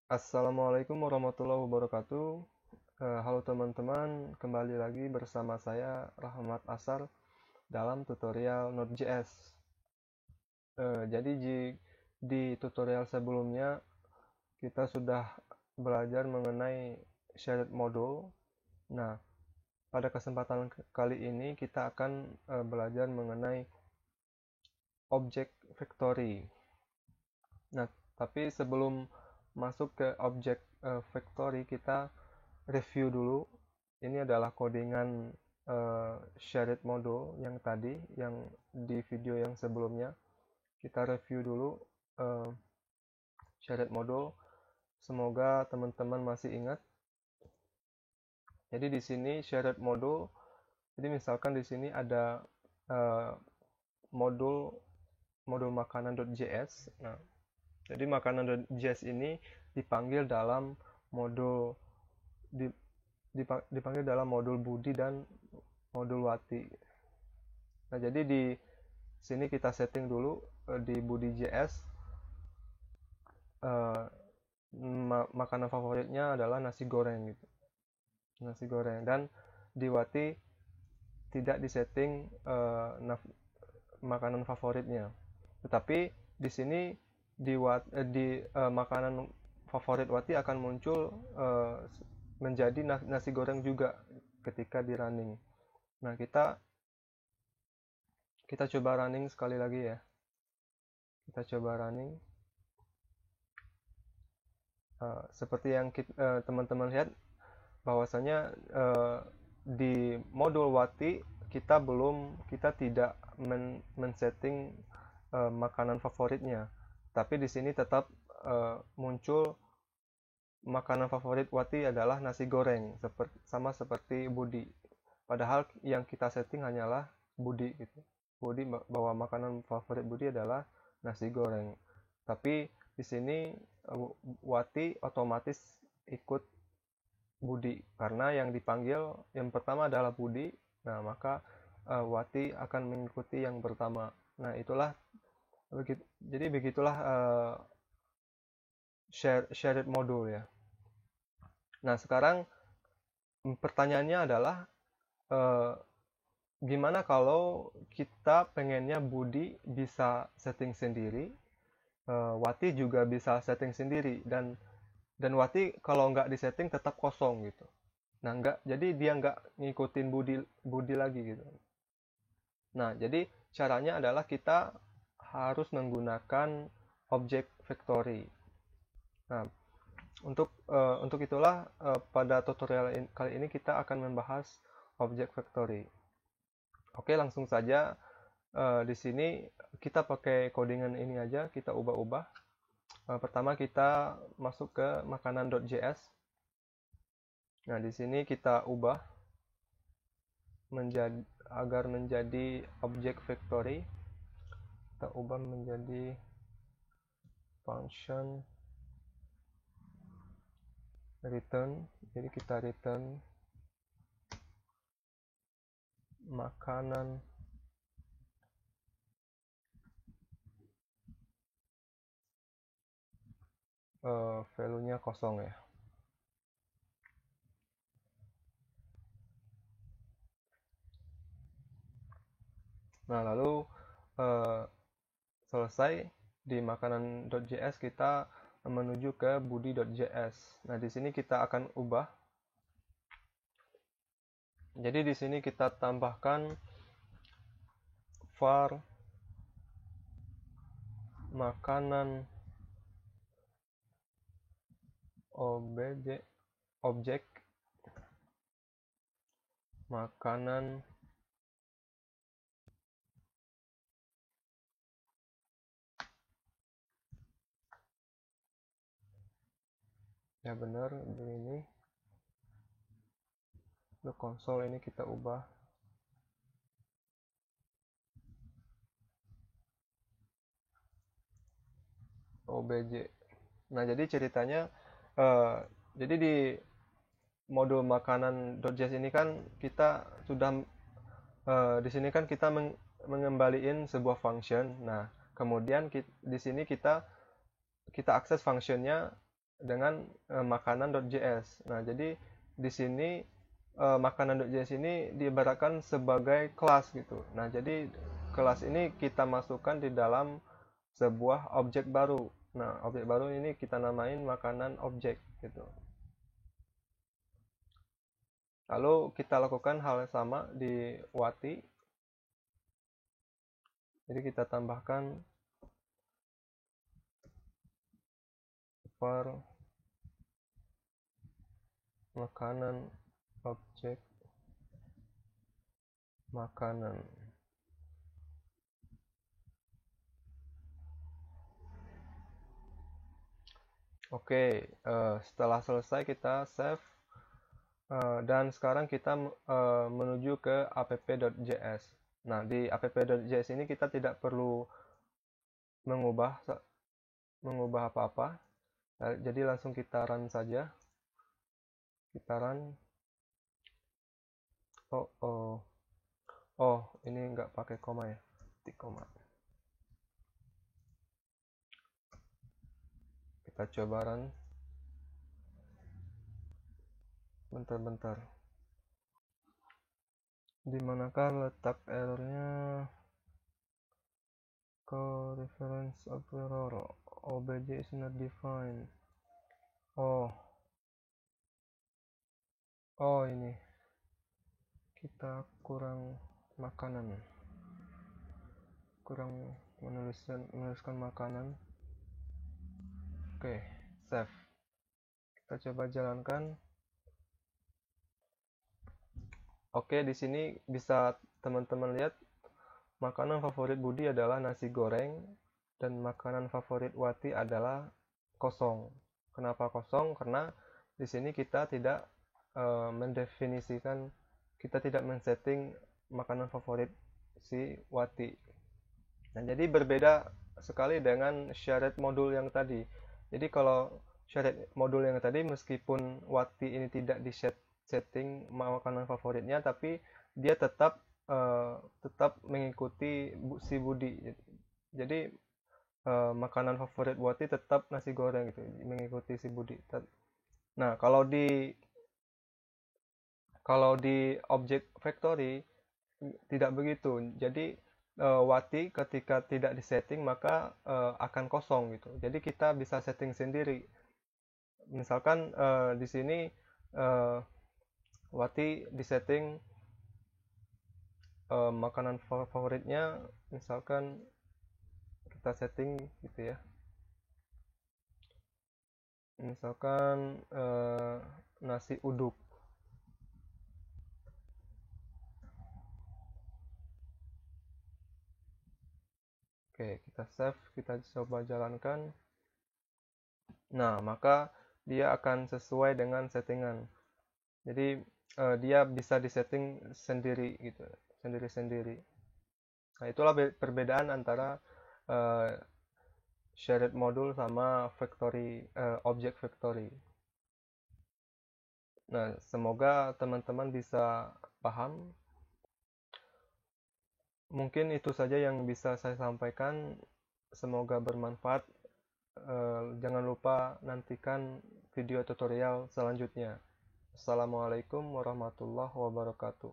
Assalamualaikum warahmatullahi wabarakatuh. Halo teman-teman, kembali lagi bersama saya Rahmat Asar dalam tutorial Node.js. Jadi di tutorial sebelumnya kita sudah belajar mengenai shared module. Nah, pada kesempatan kali ini kita akan belajar mengenai object factory. Nah, tapi sebelum masuk ke object factory, kita review dulu. Ini adalah codingan shared module yang tadi, yang di video yang sebelumnya. Kita review dulu uh, shared module. Semoga teman-teman masih ingat. Jadi di sini shared module. Jadi misalkan di sini ada uh, modul makanan.js. Nah, jadi makanan.js ini dipanggil dalam modul di, dipanggil dalam modul Budi dan modul Wati. Nah, jadi di sini kita setting dulu di Budi.js eh, makanan favoritnya adalah nasi goreng gitu. Nasi goreng, dan di Wati tidak disetting makanan favoritnya. Tetapi di sini di makanan favorit Wati akan muncul menjadi nasi goreng juga ketika di running. Nah, kita coba running sekali lagi ya. Kita coba running. Seperti yang teman-teman lihat, bahwasanya di modul Wati kita tidak men-setting makanan favoritnya, tapi di sini tetap muncul makanan favorit Wati adalah nasi goreng, sama seperti Budi. Padahal yang kita setting hanyalah Budi gitu. Budi, bahwa makanan favorit Budi adalah nasi goreng. Tapi di sini Wati otomatis ikut Budi, karena yang dipanggil yang pertama adalah Budi. Nah, maka Wati akan mengikuti yang pertama. Nah, jadi begitulah shared module ya. Nah, sekarang pertanyaannya adalah eh, gimana kalau kita pengennya Budi bisa setting sendiri, Wati juga bisa setting sendiri, dan Wati kalau nggak disetting tetap kosong gitu. Nah, nggak, jadi dia nggak ngikutin Budi Budi lagi gitu. Nah, jadi caranya adalah kita harus menggunakan object factory. Nah, untuk itulah pada tutorial kali ini kita akan membahas object factory. Oke, langsung saja. Di sini kita pakai codingan ini aja, kita ubah-ubah. Pertama kita masuk ke makanan.js. Nah, di sini kita ubah agar menjadi object factory. Kita ubah menjadi function return. Jadi kita return makanan value-nya kosong ya. Nah, lalu selesai di makanan.js, kita menuju ke budi.js. Nah, di sini kita akan ubah. Jadi di sini kita tambahkan var makanan objek makanan ya, benar begini. Untuk konsol ini kita ubah obj. Nah, jadi ceritanya jadi di modul makanan.js ini kan kita sudah di sini kan kita mengembalikan sebuah function. Nah, kemudian di sini kita akses functionnya dengan makanan.js. Nah, jadi di sini makanan.js ini diibaratkan sebagai kelas gitu. Nah, jadi kelas ini kita masukkan di dalam sebuah objek baru. Nah, objek baru ini kita namain makanan objek gitu. Lalu kita lakukan hal yang sama di Wati. Jadi kita tambahkan per makanan objek makanan. Oke, setelah selesai kita save dan sekarang kita menuju ke app.js. Nah, di app.js ini kita tidak perlu mengubah apa-apa. Jadi langsung kita run saja. Kita run. Oh, ini nggak pakai koma ya. Titik koma. Kita coba run. Bentar. Di manakah letak errornya? Co-reference of error. OBJ is not defined. Oh, ini. Kita kurang makanan. Kurang menuliskan makanan. Oke, save. Kita coba jalankan. Oke, di sini bisa teman-teman lihat makanan favorit Budi adalah nasi goreng dan makanan favorit Wati adalah kosong. Kenapa kosong? Karena di sini kita tidak mendefinisikan, kita tidak men-setting makanan favorit si Wati. Nah, jadi berbeda sekali dengan shared modul yang tadi. Jadi kalau shared modul yang tadi, meskipun Wati ini tidak di setting makanan favoritnya, tapi dia tetap mengikuti si Budi. Jadi makanan favorit Wati tetap nasi goreng gitu, mengikuti si Budi. Nah, kalau di object factory tidak begitu. Jadi Wati ketika tidak disetting maka akan kosong gitu. Jadi kita bisa setting sendiri. Misalkan di sini Wati disetting makanan favoritnya, misalkan kita setting gitu ya. Misalkan nasi uduk. Oke, kita save, kita coba jalankan. Nah, maka dia akan sesuai dengan settingan. Jadi dia bisa disetting sendiri gitu, sendiri-sendiri. Nah, itulah perbedaan antara shared module sama factory, object factory. Nah, semoga teman-teman bisa paham. Mungkin itu saja yang bisa saya sampaikan. Semoga bermanfaat. Jangan lupa nantikan video tutorial selanjutnya. Assalamualaikum warahmatullahi wabarakatuh.